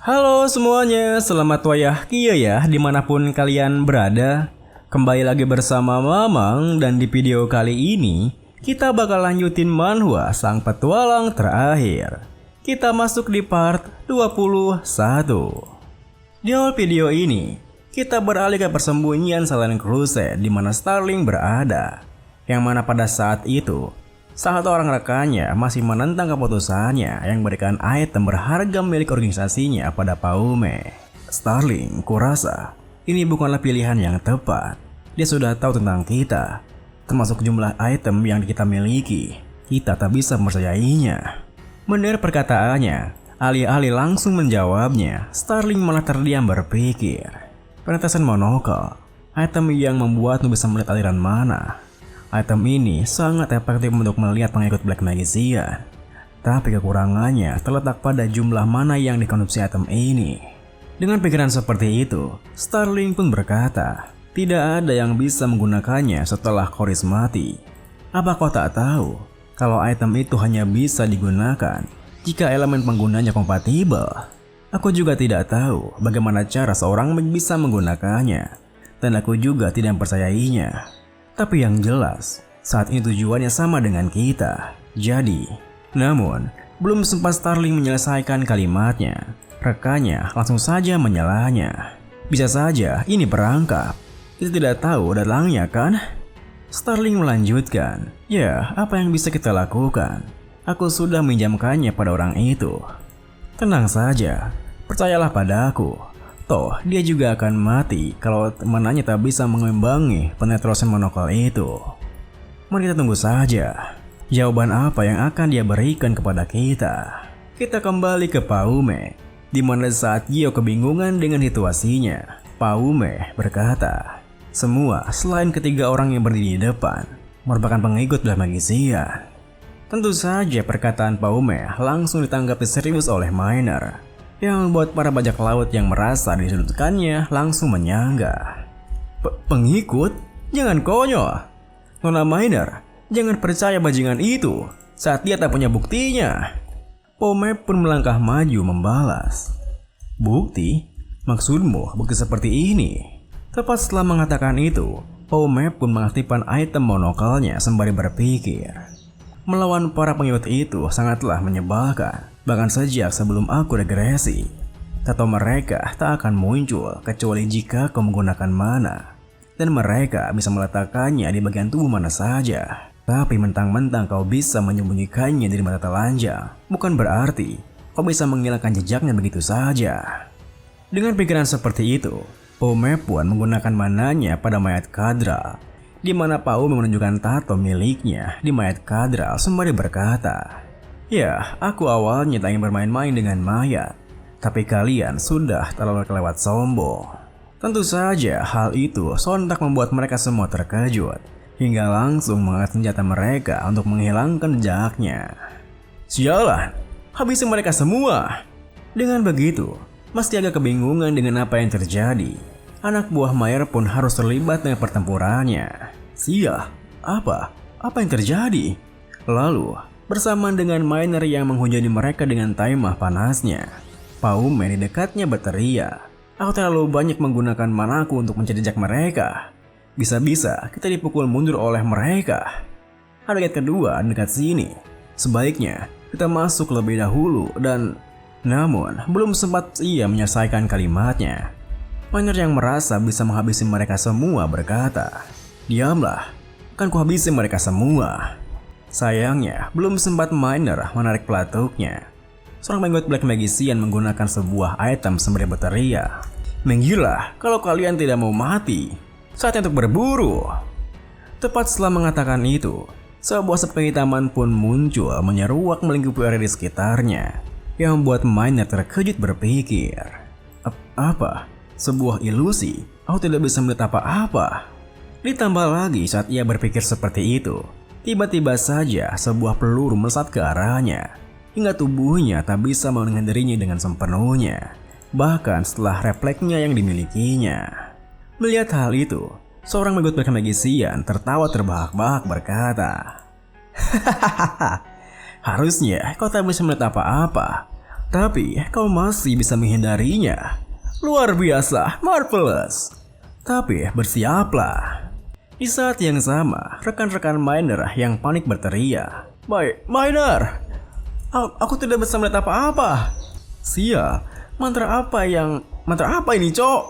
Halo semuanya, selamat wayah kia ya dimanapun kalian berada. Kembali lagi bersama Mamang dan di video kali ini kita bakal lanjutin manhwa Sang Petualang Terakhir. Kita masuk di part 21. Di awal video ini kita beralih ke persembunyian Silent Crusade di mana Starling berada. Yang mana pada saat itu salah satu orang rekannya masih menentang keputusannya yang memberikan item berharga milik organisasinya pada Paume. Starling, kurasa ini bukanlah pilihan yang tepat. Dia sudah tahu tentang kita, termasuk jumlah item yang kita miliki. Kita tak bisa mempercayainya. Mendengar perkataannya, alih-alih langsung menjawabnya, Starling malah terdiam berpikir. Penetesan monokel, item yang membuatmu bisa melihat aliran mana. Item ini sangat efektif untuk melihat pengikut Black Magician. Tapi kekurangannya terletak pada jumlah mana yang dikonsumsi item ini. Dengan pikiran seperti itu, Starling pun berkata, tidak ada yang bisa menggunakannya setelah Koris mati. Apa kau tak tahu kalau item itu hanya bisa digunakan jika elemen penggunanya kompatibel? Aku juga tidak tahu bagaimana cara seorang bisa menggunakannya, dan aku juga tidak mempercayainya. Tapi yang jelas, saat ini tujuannya sama dengan kita. Namun, belum sempat Starling menyelesaikan kalimatnya, rekannya langsung saja menyalahnya. Bisa saja ini perangkap. Kita tidak tahu dalangnya kan? Starling melanjutkan, ya apa yang bisa kita lakukan? Aku sudah minjamkannya pada orang itu. Tenang saja, percayalah padaku. Toh, dia juga akan mati kalau temannya tak bisa mengimbangi penetrosan monokel itu. Mari kita tunggu saja jawaban apa yang akan dia berikan kepada kita. Kita kembali ke Paume, di mana saat Gio kebingungan dengan situasinya, Paume berkata, semua selain ketiga orang yang berdiri di depan merupakan pengikut Black Magician. Tentu saja perkataan Paume langsung ditanggapi serius oleh Miner, yang membuat para bajak laut yang merasa disudutkannya langsung menyanggah. Pengikut? Jangan konyol. Nona Miner, jangan percaya bajingan itu saat dia tak punya buktinya. Paume pun melangkah maju membalas. Bukti? Maksudmu bukti seperti ini? Tepat setelah mengatakan itu, Paume pun mengaktifkan item monokelnya sembari berpikir. Melawan para pengikut itu sangatlah menyebalkan. Bahkan sejak sebelum aku regresi, tato mereka tak akan muncul kecuali jika kau menggunakan mana. Dan mereka bisa meletakkannya di bagian tubuh mana saja. Tapi mentang-mentang kau bisa menyembunyikannya dari mata telanjang, bukan berarti kau bisa menghilangkan jejaknya begitu saja. Dengan pikiran seperti itu, Paume pun menggunakan mananya pada mayat Kadral, di mana Paume menunjukkan tato miliknya di mayat Kadral sembari berkata, ya, aku awalnya tak ingin bermain-main dengan mayat, tapi kalian sudah terlalu kelewat sombong. Tentu saja hal itu sontak membuat mereka semua terkejut, hingga langsung mengangkat senjata mereka untuk menghilangkan jejaknya. Sialan, habisi mereka semua. Dengan begitu, meski agak kebingungan dengan apa yang terjadi, anak buah Mayer pun harus terlibat dengan pertempurannya. Sial, apa yang terjadi? Lalu, bersamaan dengan Miner yang menghujani mereka dengan taimah panasnya, Paume di dekatnya berteriak, aku terlalu banyak menggunakan manaku untuk mencari jejak mereka. Bisa-bisa kita dipukul mundur oleh mereka. Ada ayat kedua dekat sini. Sebaiknya kita masuk lebih dahulu dan... Namun, belum sempat ia menyelesaikan kalimatnya, Miner yang merasa bisa menghabisi mereka semua berkata, diamlah, akan kuhabisi mereka semua. Sayangnya, belum sempat Miner menarik pelatuknya, seorang pengikut Black Magician menggunakan sebuah item sembari berteriak, menggila kalau kalian tidak mau mati, saatnya untuk berburu. Tepat setelah mengatakan itu, sebuah asap kehitaman pun muncul menyeruak melingkupi area di sekitarnya, yang membuat Miner terkejut berpikir, apa? Sebuah ilusi? Aku tidak bisa melihat apa-apa. Ditambah lagi saat ia berpikir seperti itu, tiba-tiba saja sebuah peluru melesat ke arahnya, hingga tubuhnya tak bisa menghindarinya dengan sepenuhnya, bahkan setelah refleksnya yang dimilikinya. Melihat hal itu, seorang pengikut Black Magician tertawa terbahak-bahak berkata, hahaha, harusnya kau tak bisa melihat apa-apa. Tapi kau masih bisa menghindarinya. Luar biasa, marvelous. Tapi bersiaplah. Di saat yang sama, rekan-rekan Miner yang panik berteriak, "Baik, Miner! Aku tidak bisa melihat apa-apa." "Sial, mantra apa ini, Cok?"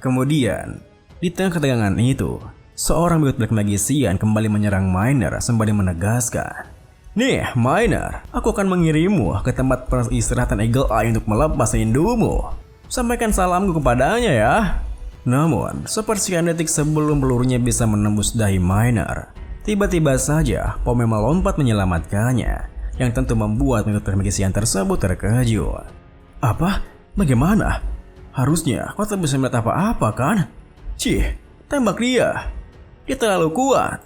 Kemudian, di tengah ketegangan itu, seorang bigod Black Magician kembali menyerang Miner sembari menegaskan, "Nih, Miner, aku akan mengirimmu ke tempat peristirahatan Eagle Eye untuk melepas rindumu. Sampaikan salamku kepadanya ya." Namun, sepersekian detik sebelum pelurunya bisa menembus dahi Miner, tiba-tiba saja Paume melompat menyelamatkannya, yang tentu membuat bigod Black Magician tersebut terkejut. "Apa? Bagaimana? Harusnya kau tak bisa melihat apa-apa kan? Cih, tembak dia. Dia terlalu kuat."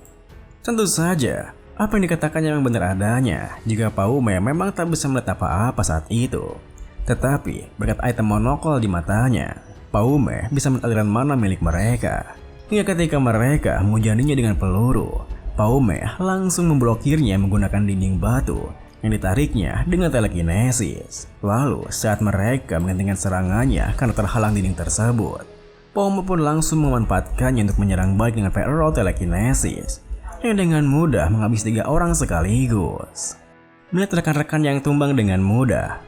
Tentu saja, apa yang dikatakannya memang benar adanya jika Paume memang tak bisa melihat apa-apa saat itu. Tetapi berkat item monokol di matanya, Paume bisa melihat aliran mana milik mereka. Hingga ketika mereka menghujaninya dengan peluru, Paume langsung memblokirnya menggunakan dinding batu yang ditariknya dengan telekinesis. Lalu saat mereka menghentikan serangannya karena terhalang dinding tersebut, Paume pun langsung memanfaatkannya untuk menyerang balik dengan Pharaoh telekinesis yang dengan mudah menghabisi 3 orang sekaligus. Melihat rekan-rekan yang tumbang dengan mudah,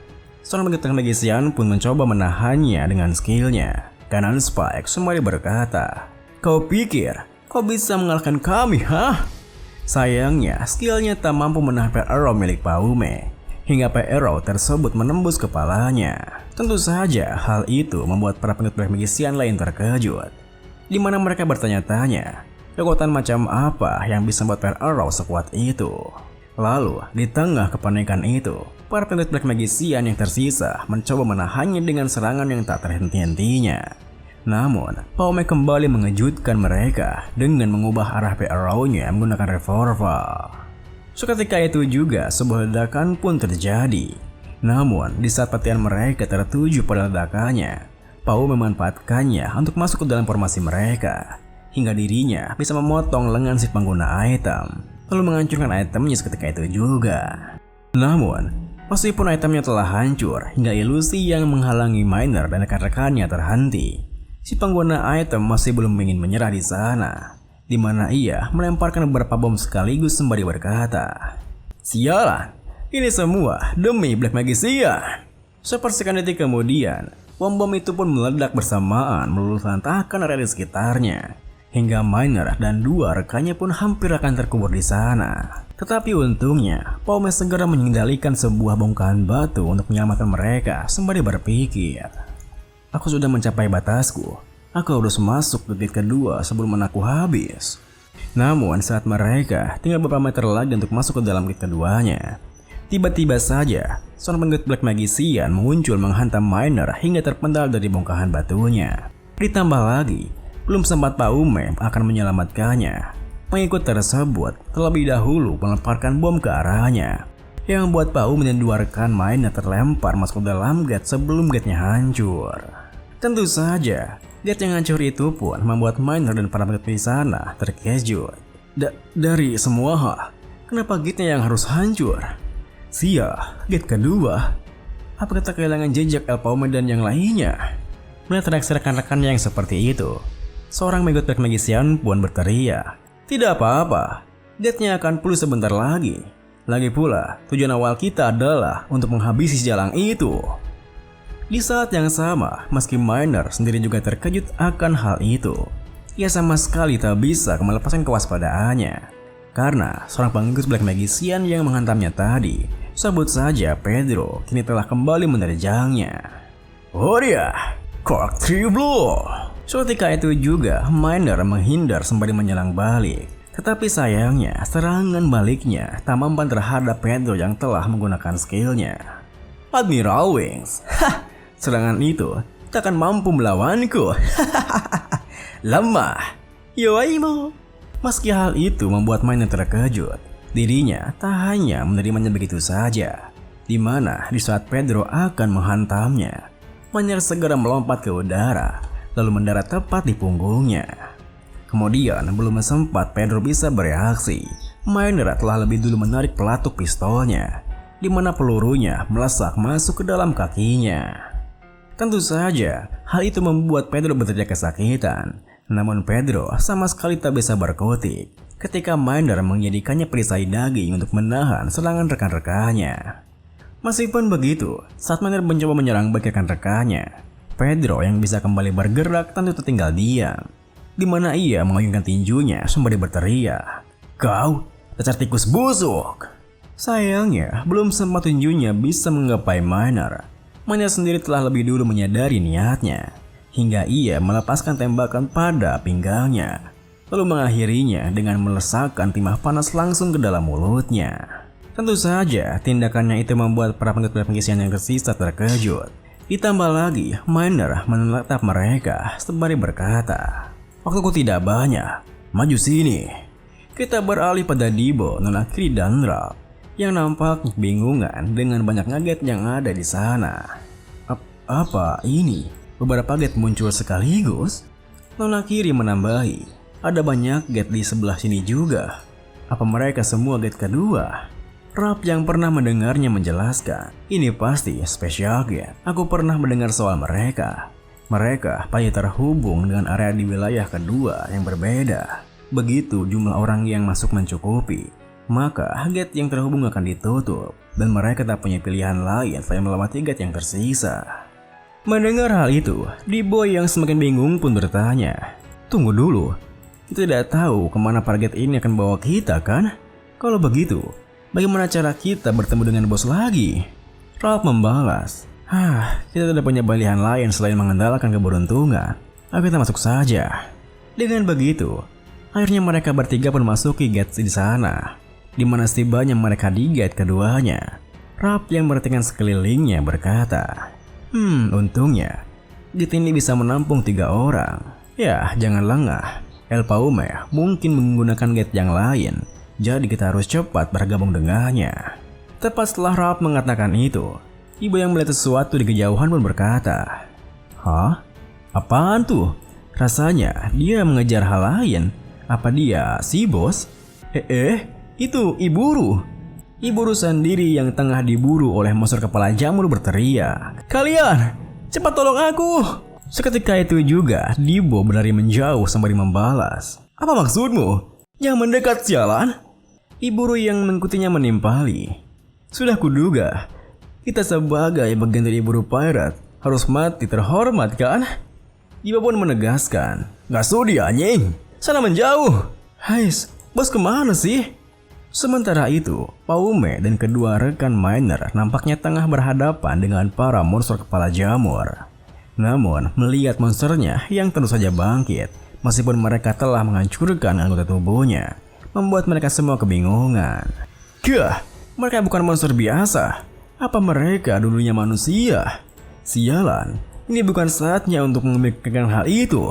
seorang bigod Magician pun mencoba menahannya dengan skillnya. Kanan Spike sembari berkata, "Kau pikir kau bisa mengalahkan kami, hah?" Sayangnya, skillnya tak mampu menahan Pharaoh milik Paume, hingga Pharaoh tersebut menembus kepalanya. Tentu saja hal itu membuat para pengikut Black Magician lain terkejut, di mana mereka bertanya-tanya, kekuatan macam apa yang bisa membuat Pharaoh sekuat itu. Lalu, di tengah kepanikan itu, para pengikut Black Magician yang tersisa mencoba menahannya dengan serangan yang tak terhenti-hentinya. Namun, Paume kembali mengejutkan mereka dengan mengubah arah Pharaoh-nya menggunakan revolver. Seketika itu juga sebuah ledakan pun terjadi. Namun, di saat perhatian mereka tertuju pada ledakannya, Paume memanfaatkannya untuk masuk ke dalam formasi mereka, hingga dirinya bisa memotong lengan si pengguna item, lalu menghancurkan itemnya seketika itu juga. Namun, meskipun itemnya telah hancur hingga ilusi yang menghalangi Miner dan rekan-rekannya terhenti, si pengguna item masih belum ingin menyerah di sana, di mana ia melemparkan beberapa bom sekaligus sembari berkata, "Sialan, ini semua demi Black Magician." Sepersekian detik kemudian, bom-bom itu pun meledak bersamaan meluluhlantahkan area di sekitarnya, hingga Miner dan 2 rekannya pun hampir akan terkubur di sana. Tetapi untungnya, Paume segera mengendalikan sebuah bongkahan batu untuk menyelamatkan mereka sembari berpikir, "Aku sudah mencapai batasku. Aku harus masuk ke gate kedua sebelum anakku habis." Namun saat mereka tinggal beberapa meter lagi untuk masuk ke dalam gate keduanya, tiba-tiba saja seorang pengikut Black Magician muncul menghantam Miner hingga terpental dari bongkahan batunya. Ditambah lagi, belum sempat Paume akan menyelamatkannya, pengikut tersebut terlebih dahulu melemparkan bom ke arahnya, yang membuat Paume dan 2 rekan Miner terlempar masuk ke dalam gate sebelum gate-nya hancur. Tentu saja, gate yang hancur itu pun membuat Miner dan para pengikut di sana terkejut. Dari semua hal, kenapa gate-nya yang harus hancur? Sial, gate kedua? Apa kita kehilangan jejak El Paume dan yang lainnya? Melihat reaksi rekan-rekan yang seperti itu, seorang bigod Black Magician pun berteriak, "Tidak apa-apa, gate-nya akan pulih sebentar lagi. Lagi pula, tujuan awal kita adalah untuk menghabisi si jalang itu." Di saat yang sama, meski Miner sendiri juga terkejut akan hal itu, ia sama sekali tak bisa melepaskan kewaspadaannya, karena seorang pengikut Black Magician yang menghantamnya tadi, sebut saja Pedro, kini telah kembali menerjangnya. "Oh dia, Cork 3 Blue!" Seketika itu juga, Miner menghindar sembari menyerang balik. Tetapi sayangnya, serangan baliknya tak mempan terhadap Pedro yang telah menggunakan skillnya. "Admiral Wings, serangan itu tak akan mampu melawanku." "Lemah, Yoaimo." Meski hal itu membuat Miner terkejut, dirinya tak hanya menerimanya begitu saja, di mana di saat Pedro akan menghantamnya, Miner segera melompat ke udara, lalu mendarat tepat di punggungnya. Kemudian belum sempat Pedro bisa bereaksi, Miner telah lebih dulu menarik pelatuk pistolnya, di mana pelurunya melesak masuk ke dalam kakinya. Tentu saja, hal itu membuat Pedro berteriak kesakitan. Namun Pedro sama sekali tak bisa berkutik ketika Miner menjadikannya perisai daging untuk menahan serangan rekan-rekannya. Meskipun begitu, saat Miner mencoba menyerang balik rekan-rekannya, Pedro yang bisa kembali bergerak tentu tertinggal diam, di mana ia mengayunkan tinjunya sembari berteriak, "Kau, dasar tikus busuk!" Sayangnya, belum sempat tinjunya bisa menggapai Miner. Miner sendiri telah lebih dulu menyadari niatnya, hingga ia melepaskan tembakan pada pinggangnya, lalu mengakhirinya dengan melesakkan timah panas langsung ke dalam mulutnya. Tentu saja, tindakannya itu membuat para pengikut-pengikut yang tersisa terkejut. Ditambah lagi, Miner menatap mereka sembari berkata, "Waktuku tidak banyak, maju sini." Kita beralih pada Dibo, Nona Kiri dan Ralph yang nampak kebingungan dengan banyak nugget yang ada di sana. Apa ini? Beberapa gate muncul sekaligus? Nona Kiri menambahi, "Ada banyak gate di sebelah sini juga. Apa mereka semua gate kedua?" Ralph yang pernah mendengarnya menjelaskan, "Ini pasti special gate. Aku pernah mendengar soal mereka. Mereka pasti terhubung dengan area di wilayah kedua yang berbeda. Begitu jumlah orang yang masuk mencukupi, maka gate yang terhubung akan ditutup dan mereka tak punya pilihan lain selain melewati gate yang tersisa." Mendengar hal itu, Dibo yang semakin bingung pun bertanya, "Tunggu dulu, kita tidak tahu kemana target ini akan bawa kita kan? Kalau begitu, bagaimana cara kita bertemu dengan bos lagi?" Ralph membalas, "Kita tidak punya pilihan lain selain mengandalkan keberuntungan. Ayo kita masuk saja." Dengan begitu, akhirnya mereka bertiga pun masuki gate di sana, di mana setibanya mereka di gate keduanya. Ralph yang bertikan sekelilingnya berkata, untungnya gate ini bisa menampung 3 orang. Ya, jangan lengah. El Paume mungkin menggunakan gate yang lain, jadi kita harus cepat bergabung dengannya." Tepat setelah Ralph mengatakan itu, ibu yang melihat sesuatu di kejauhan pun berkata, "Hah? Apaan tuh? Rasanya dia mengejar hal lain. Apa dia si bos?" Itu Iburu. Iburu sendiri yang tengah diburu oleh monster kepala jamur berteriak, "Kalian, cepat tolong aku!" Seketika itu juga, Dibo berlari menjauh sembari membalas, "Apa maksudmu? Jangan mendekat, sialan!" Iburu yang mengikutinya menimpali, "Sudah kuduga, kita sebagai bagian dari Iburu Pirate harus mati terhormat kan?" Dibo pun menegaskan, "Gak sudi anjing, sana menjauh." "Hais, bos kemana sih?" Sementara itu, Paume dan kedua rekan Miner nampaknya tengah berhadapan dengan para monster kepala jamur. Namun, melihat monsternya yang tentu saja bangkit, meskipun mereka telah menghancurkan anggota tubuhnya, membuat mereka semua kebingungan. Mereka bukan monster biasa. Apa mereka dulunya manusia? Sialan, ini bukan saatnya untuk memikirkan hal itu.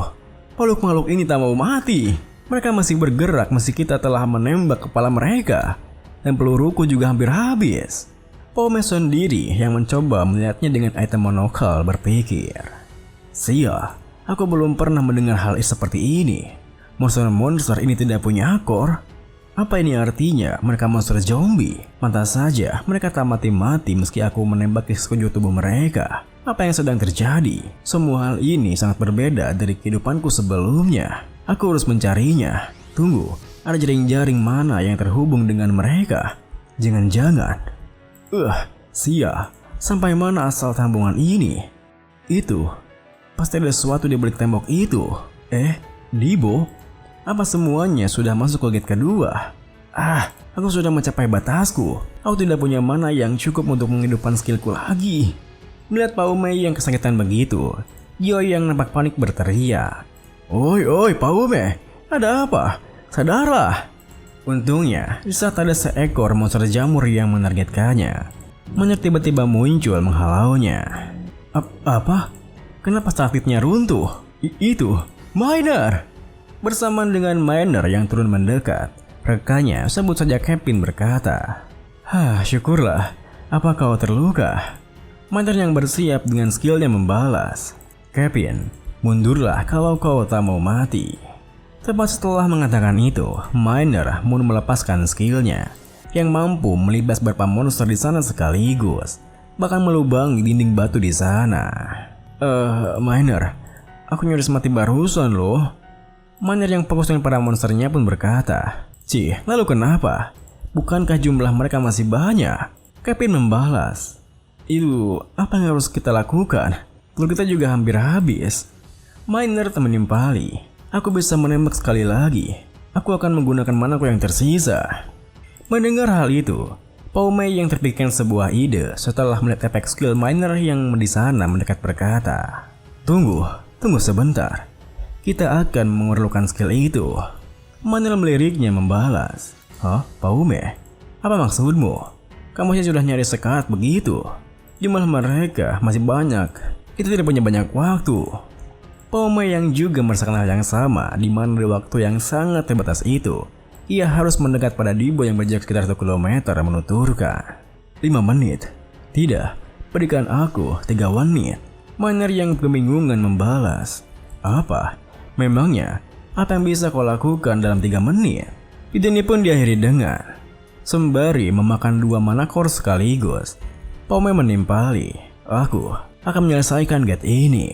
Makhluk-makhluk ini tak mau mati. Mereka masih bergerak meski kita telah menembak kepala mereka, dan peluruku juga hampir habis. Paume sendiri yang mencoba melihatnya dengan item monokal berpikir, "Sia, aku belum pernah mendengar hal seperti ini. Monster-monster ini tidak punya akor. Apa ini artinya mereka monster zombie? Pantas saja mereka tak mati-mati meski aku menembak ke sekujur tubuh mereka. Apa yang sedang terjadi? Semua hal ini sangat berbeda dari kehidupanku sebelumnya. Aku harus mencarinya. Tunggu, ada jaring-jaring mana yang terhubung dengan mereka? Jangan-jangan. Sia, sampai mana asal sambungan ini? Itu, pasti ada sesuatu di balik tembok itu. Dibo, apa semuanya sudah masuk ke gate kedua? Aku sudah mencapai batasku. Aku tidak punya mana yang cukup untuk menghidupkan skillku lagi. Melihat Paume yang kesakitan begitu, Joy yang nampak panik berteriak, Oi Paume, ada apa? Sadarlah." Untungnya, di saat ada seekor monster jamur yang menargetkannya, Miner tiba-tiba muncul menghalaunya. Apa? Kenapa sakitnya runtuh? Itu Miner. Bersamaan dengan Miner yang turun mendekat, rekannya sebut saja Kevin berkata, "Syukurlah, apa kau terluka?" Miner yang bersiap dengan skillnya membalas, "Kevin, mundurlah kalau kau tak mau mati." Tepat setelah mengatakan itu, Miner pun melepaskan skillnya, yang mampu melibas beberapa monster di sana sekaligus, bahkan melubangi dinding batu di sana. Miner, aku nyaris mati barusan loh. Miner yang fokus dengan para monsternya pun berkata, "Cih, lalu kenapa? Bukankah jumlah mereka masih banyak?" Kevin membalas, "Itu apa yang harus kita lakukan? Telur kita juga hampir habis." Miner menimpali, "Aku bisa menembak sekali lagi. Aku akan menggunakan manaku yang tersisa." Mendengar hal itu, Pao Mei yang terpikirkan sebuah ide setelah melihat efek skill Miner yang di sana mendekat berkata, Tunggu sebentar. Kita akan memerlukan skill itu." Miner meliriknya membalas, "Hah, Pao Mei? Apa maksudmu? Kamu sih sudah nyari sekat begitu? Jumlah mereka masih banyak. Itu tidak punya banyak waktu." Pao Mei yang juga merasakan hal yang sama, di mana di waktu yang sangat terbatas itu, ia harus mendekat pada Dibo yang berjarak sekitar 1 kilometer menuturkan, 5 menit. "Tidak, berikan aku 3 menit." Miner yang kebingungan membalas, "Apa? Memangnya, apa yang bisa kau lakukan dalam 3 menit? Video ini pun diakhiri dengan, sembari memakan 2 mana core sekaligus, Pao Mei menimpali, "Aku akan menyelesaikan gate ini."